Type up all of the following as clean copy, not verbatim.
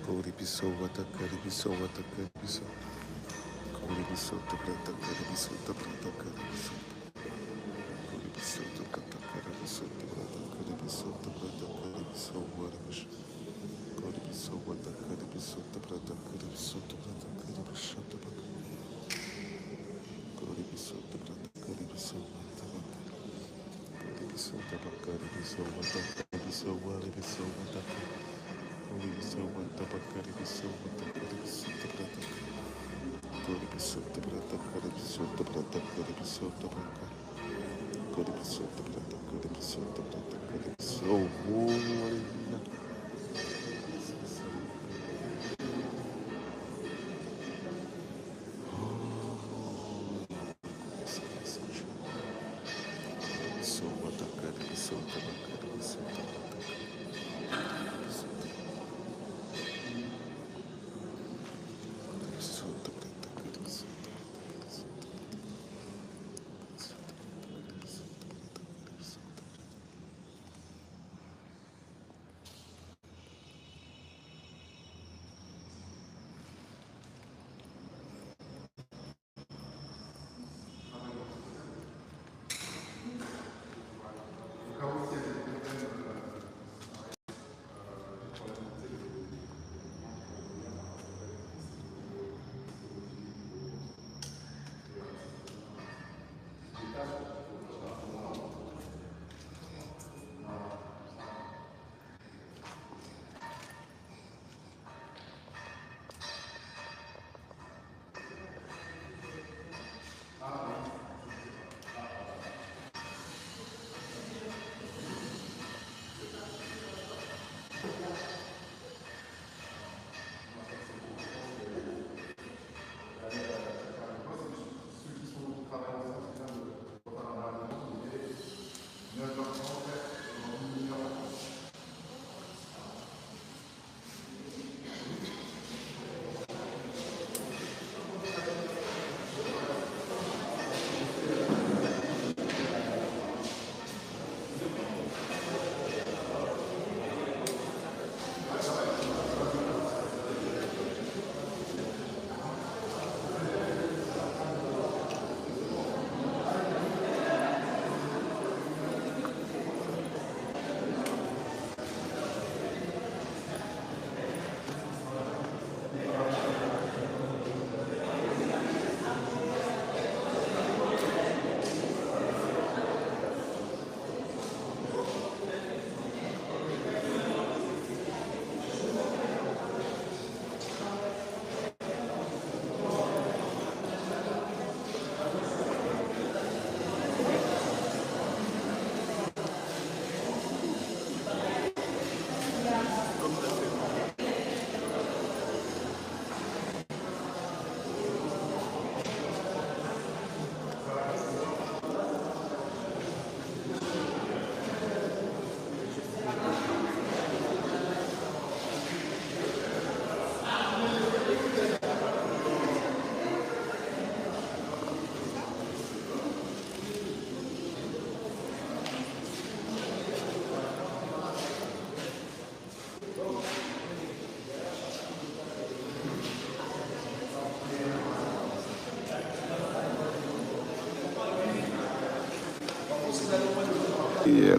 Koribiso watakaribiso watakaribiso. Koribiso tabratakaribiso tabratakaribiso. Koribiso tabratakaribiso tabratakaribiso tabratakaribiso warabish. Koribiso watakaribiso tabratakaribiso tabratakaribiso tabak. Koribiso tabratakaribiso watabak. Koribiso tabratakaribiso watakaribiso warabiso watak. Koribiso watakaribiso watakaribiso tabratak. Koribiso tabratakaribiso tabratakaribiso tabak. Koribiso tabratakaribiso tabratakaribiso. Oh, hallelujah. So watakaribiso tabratakaribiso tabratakaribiso.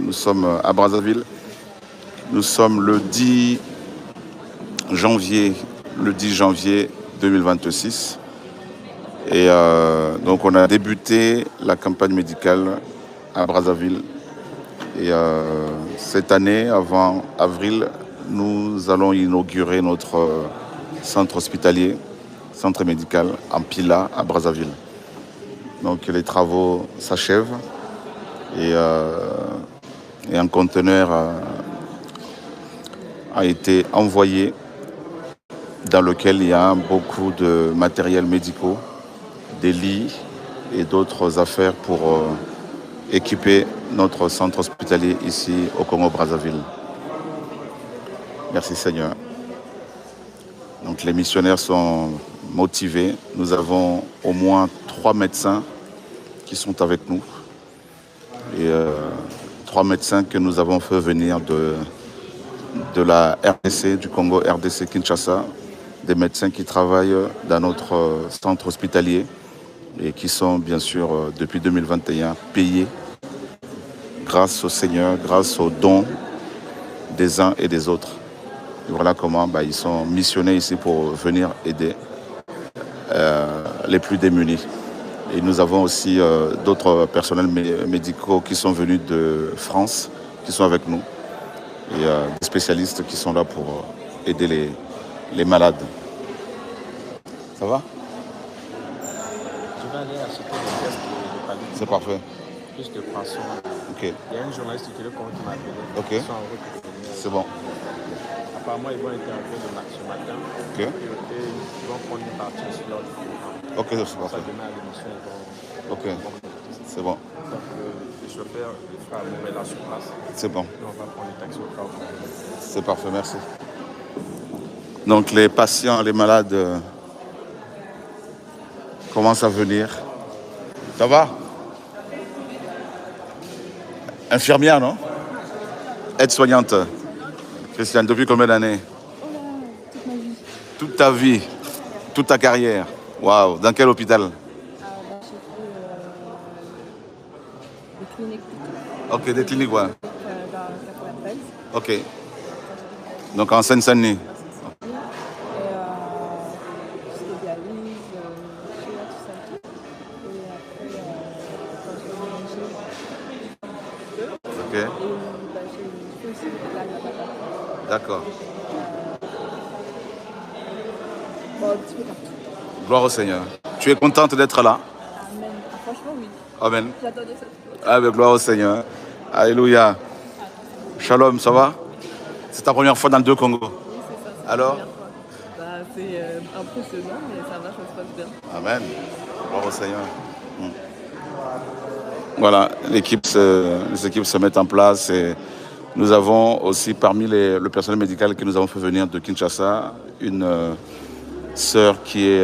Nous sommes à Brazzaville. Nous sommes le 10 janvier 2026. Et donc on a débuté la campagne médicale à Brazzaville. Et cette année, avant avril, nous allons inaugurer notre centre hospitalier, centre médical en Pila à Brazzaville. Donc les travaux s'achèvent et un conteneur a été envoyé dans lequel il y a beaucoup de matériel médicaux, des lits et d'autres affaires pour équiper notre centre hospitalier ici au Congo-Brazzaville. Merci Seigneur. Donc les missionnaires sont motivés. Nous avons au moins 3 médecins qui sont avec nous. Et 3 médecins que nous avons fait venir de la RDC, du Congo RDC Kinshasa, des médecins qui travaillent dans notre centre hospitalier et qui sont bien sûr depuis 2021 payés grâce au Seigneur, grâce aux dons des uns et des autres. Et voilà comment ils sont missionnés ici pour venir aider les plus démunis. Et nous avons aussi d'autres personnels médicaux qui sont venus de France, qui sont avec nous, et des spécialistes qui sont là pour aider les malades. Ça va? Je vais aller acheter des tests de paludisme. C'est parfait. Plus de poissons. Ok. Il y a une journaliste qui m'a appelé. Ok. Ils sont en route pour venir. C'est bon. Apparemment, ils vont intervenir ce matin. Ok. Et ils vont prendre une partie sur leur programme. Ok, c'est parfait. Ça, demain à l'émission, ils vont... Ok. C'est bon. Donc, le chauffeur, il fera mourir là sur place. C'est bon. Et on va prendre les taxis au cas où. C'est parfait, merci. Donc les patients, les malades commencent à venir. Ça va? Infirmière, non? Aide-soignante. Christiane, depuis combien d'années? Toute ma vie. Toute ta vie, toute ta carrière. Waouh, dans quel hôpital? J'ai fait des cliniques Ok, des cliniques, ouais. dans 93. Ok. Donc en Seine-Saint-Denis. Et c'était dialyse, chirurgie, tout ça. Et après, quand Ok, j'ai fait aussi la navata. d'accord. Bon, un petit peu partout. Gloire au Seigneur. Tu es contente d'être là? Amen. Ah, franchement, oui. Amen. J'attendais ça. Ah, mais gloire au Seigneur. Alléluia. Shalom, ça va? C'est ta première fois dans le deux Congo? Oui, c'est ça. C'est Alors? la première fois. Bah, c'est impressionnant, mais ça va, ça se passe bien. Amen. Gloire au Seigneur. Voilà, les équipes se mettent en place et nous avons aussi parmi le personnel médical que nous avons fait venir de Kinshasa une sœur qui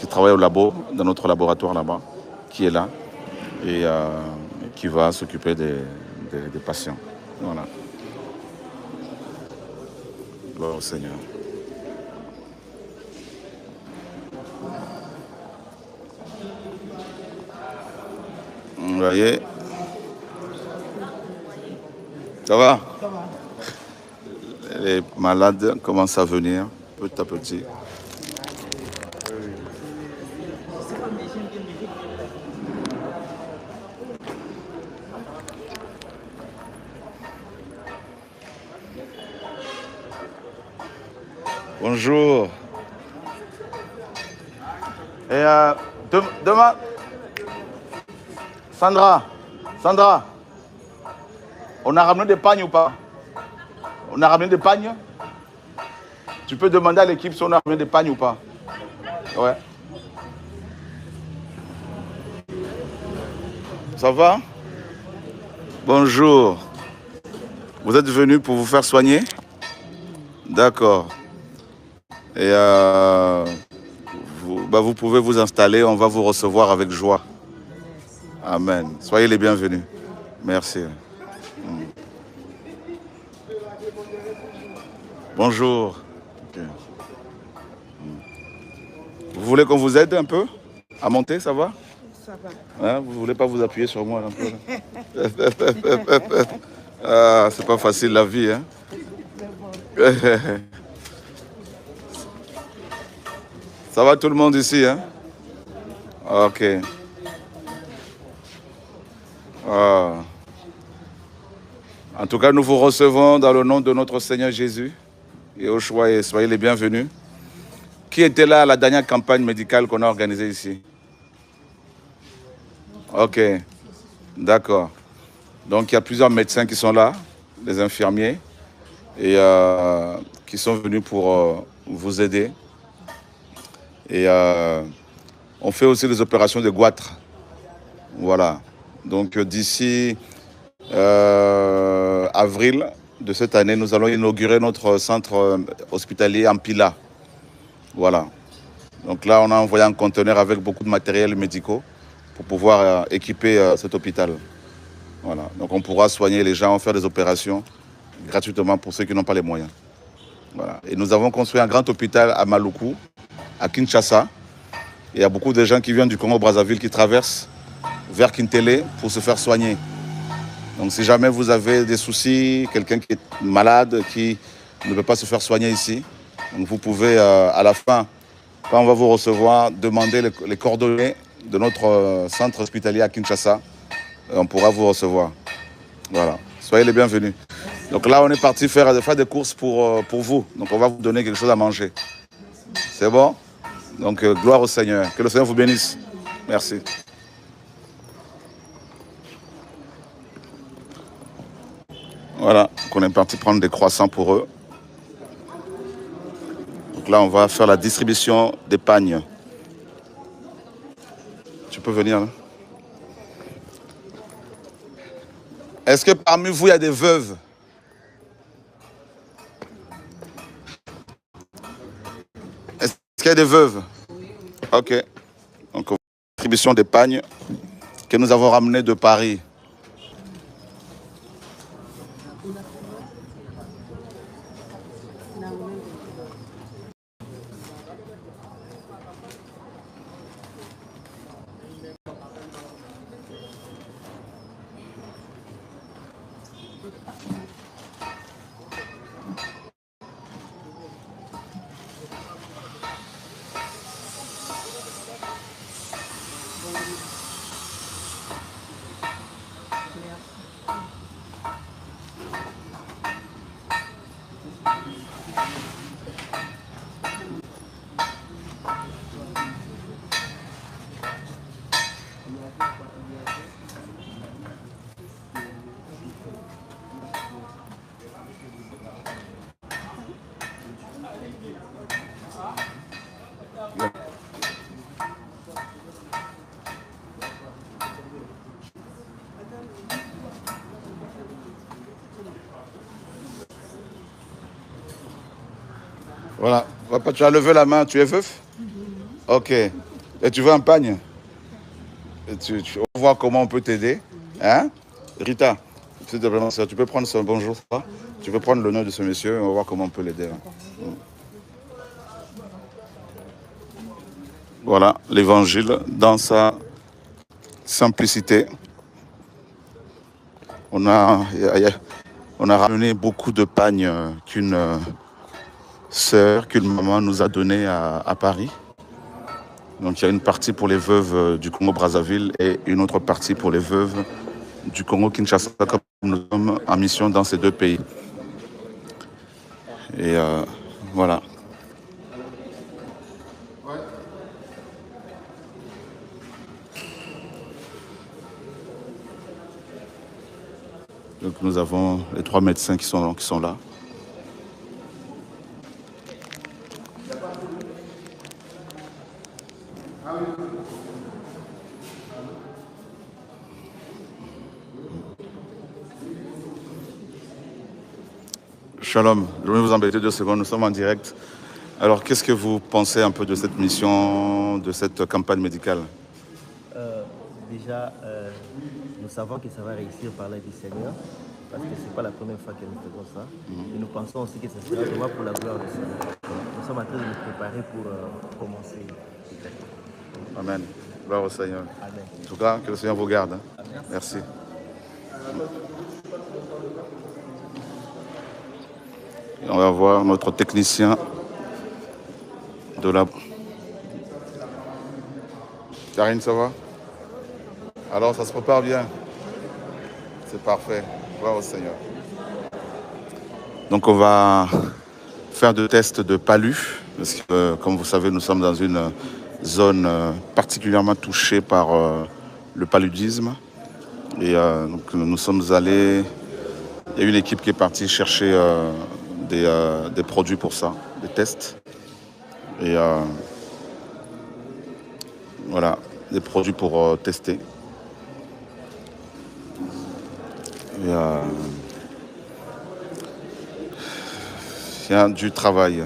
travaille au labo, dans notre laboratoire là-bas, qui est là et qui va s'occuper des patients. Voilà. Gloire au Seigneur. Vous voyez? Ça va? Ça va. Les malades commencent à venir petit à petit. Bonjour. Et demain, Sandra, on a ramené des pagnes ou pas? On a ramené des pagnes? Tu peux demander à l'équipe si on a ramené des pagnes ou pas? Ouais. Ça va? Bonjour. Vous êtes venu pour vous faire soigner? D'accord. Et vous pouvez vous installer, on va vous recevoir avec joie. Amen. Soyez les bienvenus. Merci. Bonjour. Okay. Vous voulez qu'on vous aide un peu à monter, ça va? Ça va. Hein, vous ne voulez pas vous appuyer sur moi un peu là? Ah, c'est pas facile la vie, hein? Ça va tout le monde ici, hein? Ok. Ah. En tout cas, nous vous recevons dans le nom de notre Seigneur Jésus. Et au choix, et soyez les bienvenus. Qui était là à la dernière campagne médicale qu'on a organisée ici? Ok, d'accord. Donc il y a plusieurs médecins qui sont là, les infirmiers, et qui sont venus pour vous aider. Et on fait aussi des opérations de goitre. Voilà. Donc d'ici avril de cette année, nous allons inaugurer notre centre hospitalier en Pila. Voilà. Donc là, on a envoyé un conteneur avec beaucoup de matériel médicaux pour pouvoir équiper cet hôpital. Voilà. Donc on pourra soigner les gens, faire des opérations gratuitement pour ceux qui n'ont pas les moyens. Voilà. Et nous avons construit un grand hôpital à Maluku, à Kinshasa. Il y a beaucoup de gens qui viennent du Congo-Brazzaville qui traversent vers Kintélé pour se faire soigner. Donc si jamais vous avez des soucis, quelqu'un qui est malade, qui ne peut pas se faire soigner ici, donc vous pouvez à la fin, quand on va vous recevoir, demander les coordonnées de notre centre hospitalier à Kinshasa. On pourra vous recevoir. Voilà. Soyez les bienvenus. Donc là, on est parti faire des courses pour vous. Donc on va vous donner quelque chose à manger. C'est bon? Donc gloire au Seigneur. Que le Seigneur vous bénisse. Merci. Voilà. Donc on est parti prendre des croissants pour eux. Donc là, on va faire la distribution des pagnes. Tu peux venir là. Est-ce que parmi vous, il y a des veuves? Est-ce qu'il y a des veuves? Ok. Donc, distribution des pagnes que nous avons ramenées de Paris. Voilà. Papa, tu as levé la main. Tu es veuf? Ok. Et tu veux un pagne? Et on va voir comment on peut t'aider. Hein? Rita, s'il te plaît, tu peux prendre son bonjour. Ça? Tu peux prendre le nom de ce monsieur. On va voir comment on peut l'aider. Voilà, l'évangile dans sa simplicité. On a ramené beaucoup de pagnes qu'une sœur, qu'une maman nous a donné à Paris. Donc il y a une partie pour les veuves du Congo-Brazzaville et une autre partie pour les veuves du Congo-Kinshasa, comme nous sommes en mission dans ces deux pays. Et voilà. Donc nous avons les 3 médecins qui sont là. Shalom, je vais vous embêter 2 secondes, nous sommes en direct. Alors, qu'est-ce que vous pensez un peu de cette mission, de cette campagne médicale? Déjà, nous savons que ça va réussir par l'aide du Seigneur, parce que ce n'est pas la première fois que nous faisons ça. Et nous pensons aussi que ce sera vraiment pour la gloire du Seigneur. Nous sommes en train de nous préparer pour commencer. Amen. Gloire au Seigneur. Amen. En tout cas, que le Seigneur vous garde. Hein. Merci. Et on va voir notre technicien de la... Karine, ça va? Alors, ça se prépare bien? C'est parfait. Gloire au Seigneur. Donc, on va faire 2 tests de palu. Parce que, comme vous savez, nous sommes dans une zone particulièrement touchée par le paludisme. Et donc, nous sommes allés... Il y a une équipe qui est partie chercher des produits pour ça, des tests. Et voilà, des produits pour tester. Et, il y a du travail.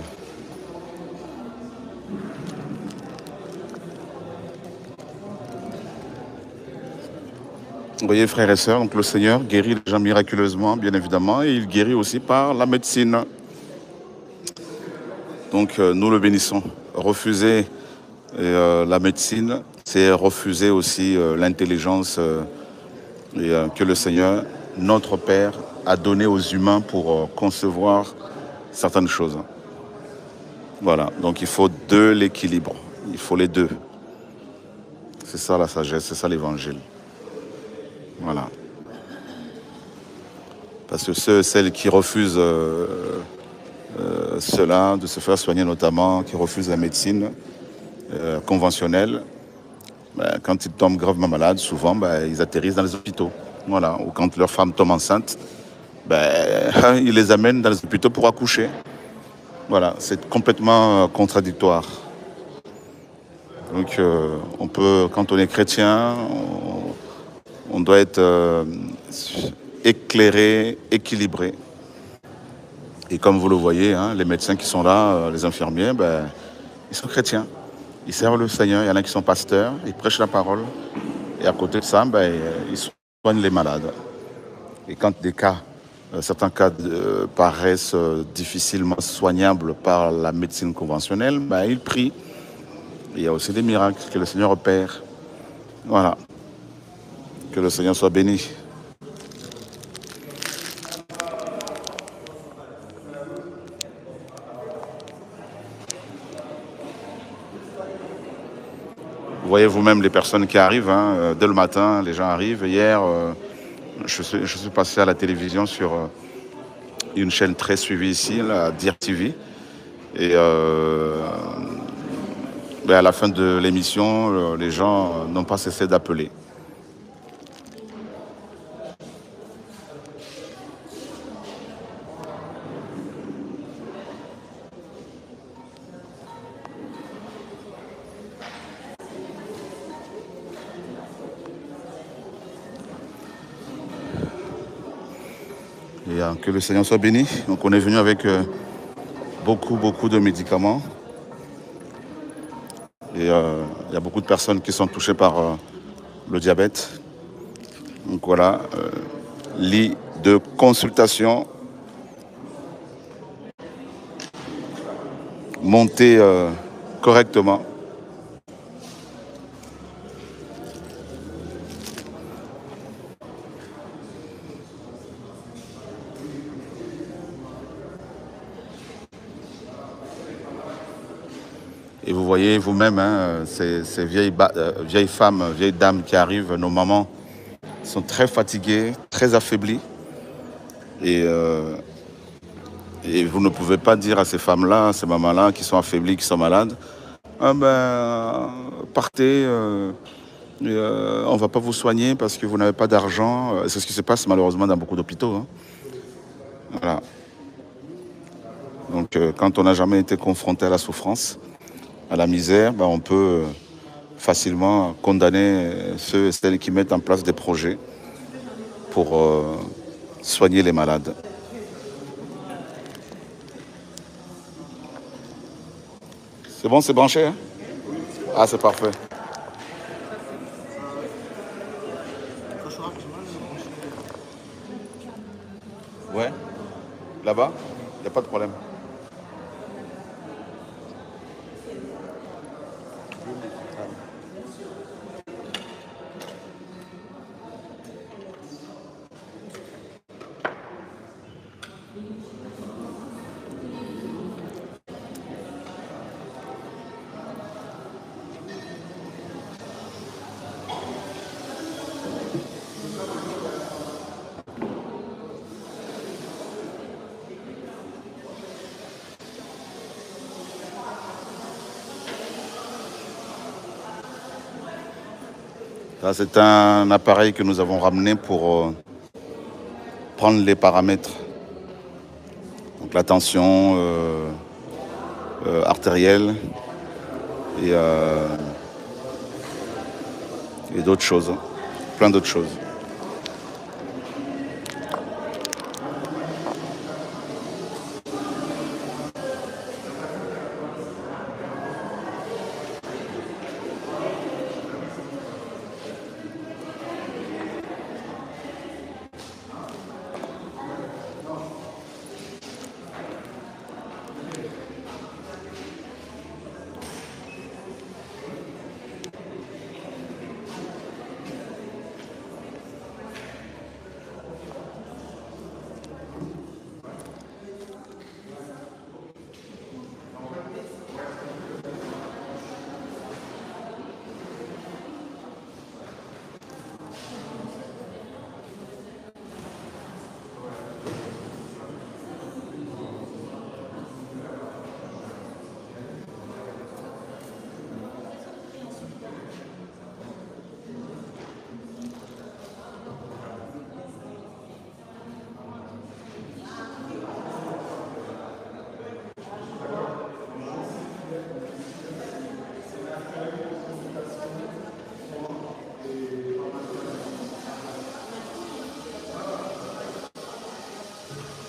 Vous voyez, frères et sœurs, donc le Seigneur guérit les gens miraculeusement, bien évidemment, et il guérit aussi par la médecine. Donc nous le bénissons. Refuser la médecine, c'est refuser aussi l'intelligence que le Seigneur, notre Père, a donnée aux humains pour concevoir certaines choses. Voilà, donc il faut de l'équilibre. Il faut les deux. C'est ça la sagesse, c'est ça l'évangile. Voilà. Parce que celles qui refusent cela, de se faire soigner notamment, qui refusent la médecine conventionnelle, ben, quand ils tombent gravement malades, souvent, ben, ils atterrissent dans les hôpitaux. Voilà. Ou quand leur femme tombe enceinte, ben, ils les amènent dans les hôpitaux pour accoucher. Voilà, c'est complètement contradictoire. Donc, on peut, quand on est chrétien, on doit être éclairé, équilibré. Et comme vous le voyez, hein, les médecins qui sont là, les infirmiers, ben, ils sont chrétiens. Ils servent le Seigneur. Il y en a qui sont pasteurs, ils prêchent la parole. Et à côté de ça, ben, ils soignent les malades. Et quand certains cas paraissent difficilement soignables par la médecine conventionnelle, ben, ils prient. Il y a aussi des miracles que le Seigneur opère. Voilà. Que le Seigneur soit béni. Vous voyez vous-même les personnes qui arrivent. Hein, dès le matin, les gens arrivent. Hier, je suis passé à la télévision sur une chaîne très suivie ici, la Dire TV. Et ben à la fin de l'émission, les gens n'ont pas cessé d'appeler. Et que le Seigneur soit béni. Donc on est venu avec beaucoup de médicaments. Et il y a beaucoup de personnes qui sont touchées par le diabète. Donc voilà, lit de consultation, monté correctement. Et vous voyez vous-même, hein, ces vieilles femmes, vieilles dames qui arrivent, nos mamans, sont très fatiguées, très affaiblies. Et vous ne pouvez pas dire à ces femmes-là, à ces mamans-là qui sont affaiblies, qui sont malades, ah ben, partez, on ne va pas vous soigner parce que vous n'avez pas d'argent. C'est ce qui se passe malheureusement dans beaucoup d'hôpitaux. Hein. Voilà. Donc quand on n'a jamais été confronté à la souffrance, à la misère, ben, on peut facilement condamner ceux et celles qui mettent en place des projets pour soigner les malades. C'est bon, c'est branché, hein? Ah, c'est parfait. Ouais. Là-bas, il n'y a pas de problème. Ça, c'est un appareil que nous avons ramené pour prendre les paramètres. Donc la tension artérielle et d'autres choses, plein d'autres choses.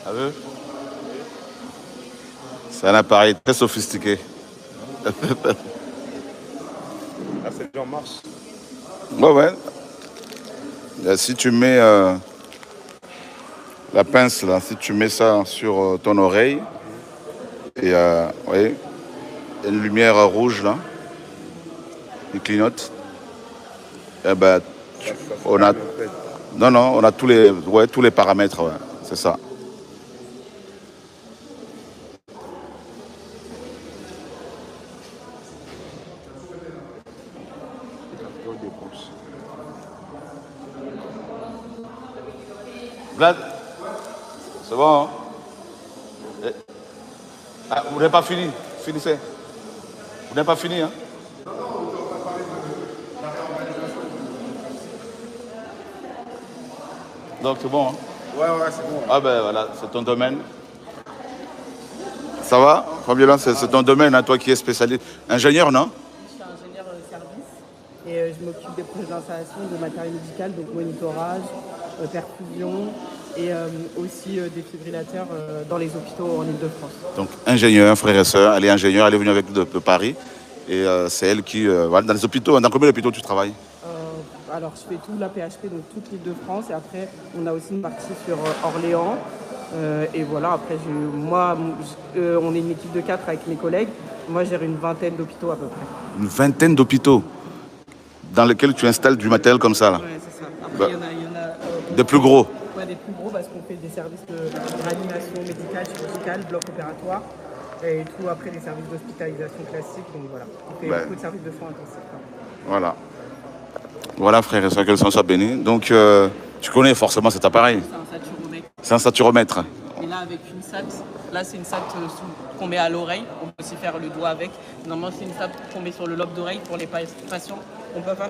T'as vu? C'est un appareil très sophistiqué. Là, c'est déjà en marche. Ouais. Si tu mets la pince là, si tu mets ça sur ton oreille, et ouais, une lumière rouge là, qui clignote, eh ben, on a, non, on a tous les paramètres, ouais, c'est ça. Vlad, c'est bon, hein? Ah, vous n'avez pas fini? Finissez. Vous n'avez pas fini, hein? Donc c'est bon, hein? Ouais, c'est bon. Ah ben voilà, c'est ton domaine. Ça va, Fabiola, c'est ton domaine, hein, toi qui es spécialiste. Ingénieur, non? Je suis ingénieur service et je m'occupe des projets d'installation de matériel médical, donc monitorage, perfusion et aussi défibrillateurs dans les hôpitaux en Ile-de-France. Donc ingénieur, frère et sœur, elle est ingénieure, elle est venue avec de Paris. Et c'est elle qui, voilà, dans les hôpitaux, dans combien d'hôpitaux tu travailles? Alors je fais tout la PHP, donc toute l'Île-de-France, et après on a aussi une partie sur Orléans. Et voilà, après on est une équipe de 4 avec mes collègues. Moi, j'ai une vingtaine d'hôpitaux à peu près. Une vingtaine d'hôpitaux dans lesquels tu installes du matériel comme ça là. Ouais, c'est ça. Après, il y en a des plus gros. Ouais, des plus gros parce qu'on fait des services de réanimation médicale, chirurgicale, bloc opératoire et tout après des services d'hospitalisation classiques. Donc voilà, on fait beaucoup de services de soins intensifs. Voilà. Voilà, frère et soeur, que le Seigneur soit béni. Donc, tu connais forcément cet appareil. C'est un saturomètre. C'est un saturomètre. Et là, avec une SAT, là, c'est une SAT qu'on met à l'oreille. On peut aussi faire le doigt avec. Normalement, c'est une SAT qu'on met sur le lobe d'oreille pour les patients. On ne peut pas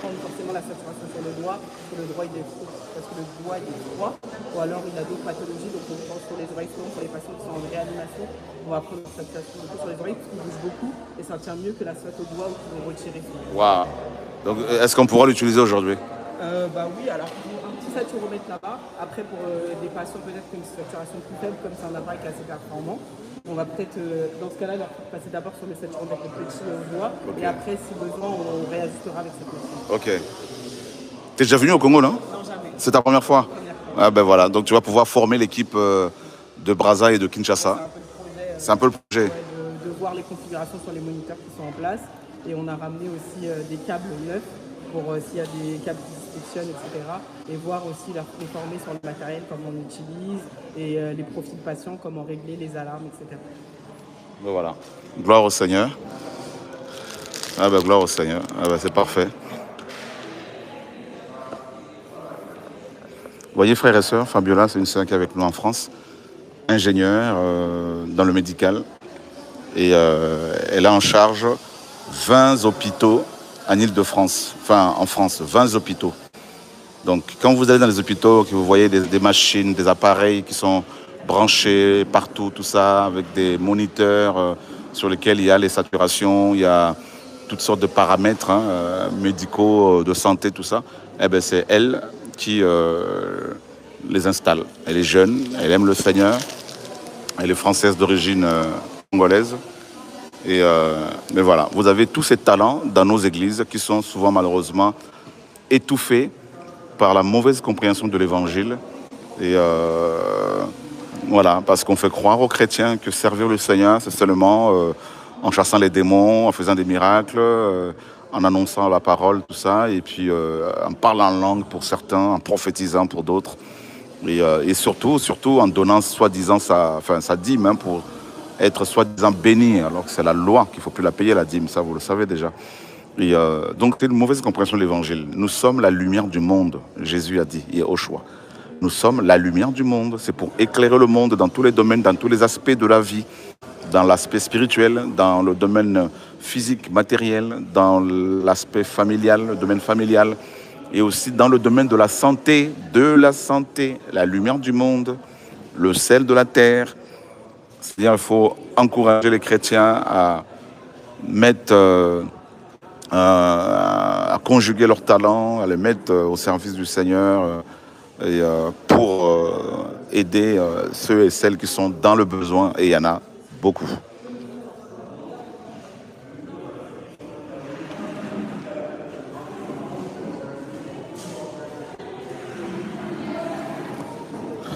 prendre forcément la saturation sur le doigt. Sur le doigt, il est froid parce que le doigt il est froid. Ou alors, il a d'autres pathologies. Donc, on pense sur les oreilles, souvent pour les patients qui sont en réanimation. On va prendre la saturation sur les oreilles parce qu'ils bougent beaucoup. Et ça tient mieux que la SAT au doigt où ils vont retirer. Waouh. Donc, est-ce qu'on pourra l'utiliser aujourd'hui? Bah oui, alors un petit saturomètre là-bas. Après, pour des patients peut-être qui ont une saturation plus faible, comme c'est un appareil qui est assez performant, on va peut-être, dans ce cas-là, leur passer d'abord sur le saturomètre le petit voix. Okay. Et après, si besoin, on réajustera avec cette machine. Ok. T'es déjà venu au Congo, non? Non, jamais. C'est ta première fois? Première fois. Ah ben voilà, donc tu vas pouvoir former l'équipe de Brazza et de Kinshasa. C'est un peu le projet. Ouais, de voir les configurations sur les moniteurs qui sont en place. Et on a ramené aussi des câbles neufs pour s'il y a des câbles qui se sectionnent, etc. Et voir aussi les former sur le matériel, comment on utilise, et les profils patients, comment régler les alarmes, etc. Ben voilà. Gloire au Seigneur. Ah ben gloire au Seigneur. Ah ben c'est parfait. Vous voyez, frères et sœurs, Fabiola, c'est une sœur qui est avec nous en France, ingénieure dans le médical. Et elle a en charge 20 hôpitaux en Ile-de-France, enfin en France, 20 hôpitaux. Donc quand vous allez dans les hôpitaux, que vous voyez des machines, des appareils qui sont branchés partout, tout ça, avec des moniteurs sur lesquels il y a les saturations, il y a toutes sortes de paramètres médicaux, de santé, tout ça, eh ben, c'est elle qui les installe. Elle est jeune, elle aime le Seigneur, elle est française d'origine congolaise. Et mais voilà, vous avez tous ces talents dans nos églises qui sont souvent malheureusement étouffés par la mauvaise compréhension de l'évangile. Et voilà, parce qu'on fait croire aux chrétiens que servir le Seigneur, c'est seulement en chassant les démons, en faisant des miracles, en annonçant la parole, tout ça, et puis en parlant en langue pour certains, en prophétisant pour d'autres. Et surtout en donnant soi-disant sa dîme hein, pour être soi-disant béni, alors que c'est la loi qu'il ne faut plus la payer, la dîme, ça vous le savez déjà. Et donc c'est une mauvaise compréhension de l'évangile. Nous sommes la lumière du monde, Jésus a dit, et au choix. Nous sommes la lumière du monde, c'est pour éclairer le monde dans tous les domaines, dans tous les aspects de la vie, dans l'aspect spirituel, dans le domaine physique, matériel, dans l'aspect familial, le domaine familial, et aussi dans le domaine de la santé, la lumière du monde, le sel de la terre. C'est-à-dire qu'il faut encourager les chrétiens à mettent à conjuguer leurs talents, à les mettre au service du Seigneur pour aider ceux et celles qui sont dans le besoin, et il y en a beaucoup.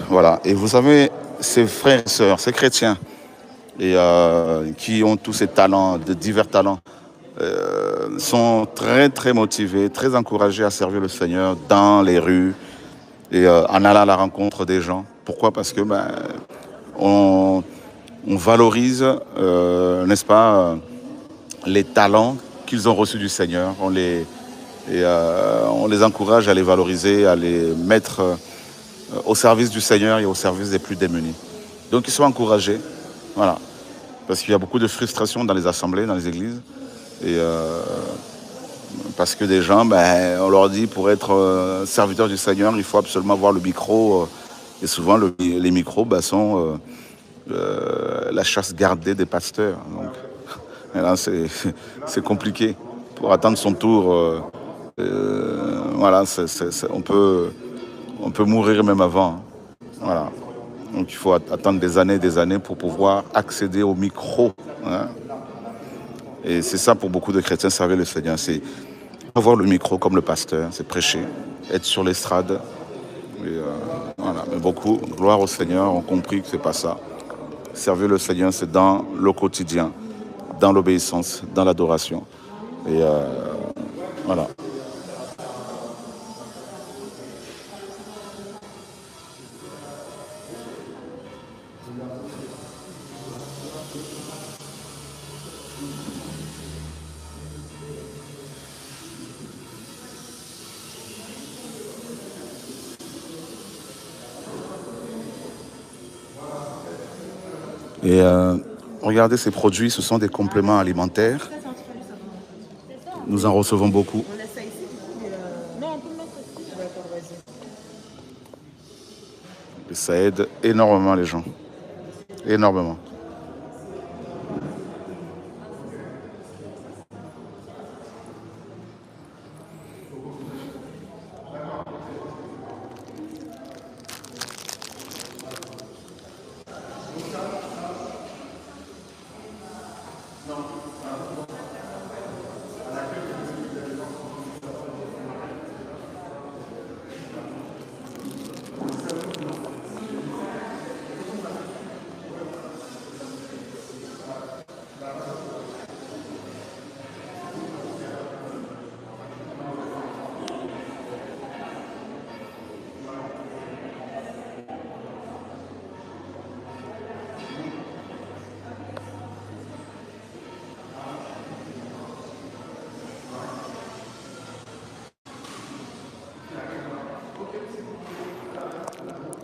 Voilà, et vous savez, ces frères et sœurs, ces chrétiens, qui ont tous ces talents, de divers talents, sont très très motivés, très encouragés à servir le Seigneur dans les rues et en allant à la rencontre des gens. Pourquoi? Parce que on valorise, n'est-ce pas, les talents qu'ils ont reçus du Seigneur. On les encourage à les valoriser, à les mettre au service du Seigneur et au service des plus démunis. Donc ils sont encouragés, voilà, parce qu'il y a beaucoup de frustration dans les assemblées, dans les églises, et parce que des gens, on leur dit pour être serviteur du Seigneur, il faut absolument avoir le micro, et souvent les micros sont la chasse gardée des pasteurs. Donc, et là, c'est compliqué. Pour attendre son tour, voilà, on peut mourir même avant. Voilà. Donc il faut attendre des années pour pouvoir accéder au micro. Hein. Et c'est ça pour beaucoup de chrétiens, servir le Seigneur. C'est avoir le micro comme le pasteur, c'est prêcher, être sur l'estrade. Voilà. Mais beaucoup, gloire au Seigneur, ont compris que c'est pas ça. Servir le Seigneur, c'est dans le quotidien, dans l'obéissance, dans l'adoration. Et voilà. Et regardez, ces produits, ce sont des compléments alimentaires. Nous en recevons beaucoup. Et ça aide énormément les gens. Énormément.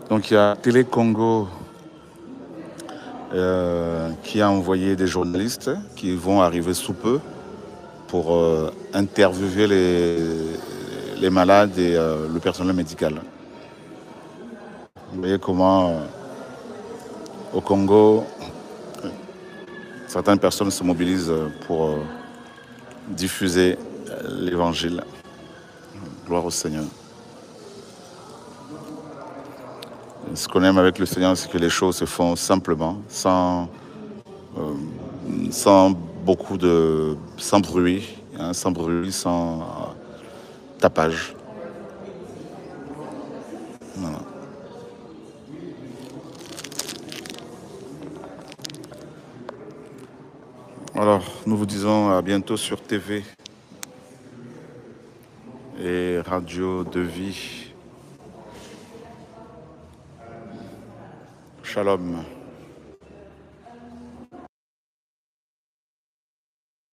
Donc il y a Télé Congo qui a envoyé des journalistes qui vont arriver sous peu pour interviewer les malades et le personnel médical. Vous voyez comment au Congo, certaines personnes se mobilisent pour diffuser l'évangile. Gloire au Seigneur. Ce qu'on aime avec le Seigneur, c'est que les choses se font simplement, sans bruit, hein, sans tapage. Voilà. Alors, nous vous disons à bientôt sur TV et Radio de Vie. Shalom.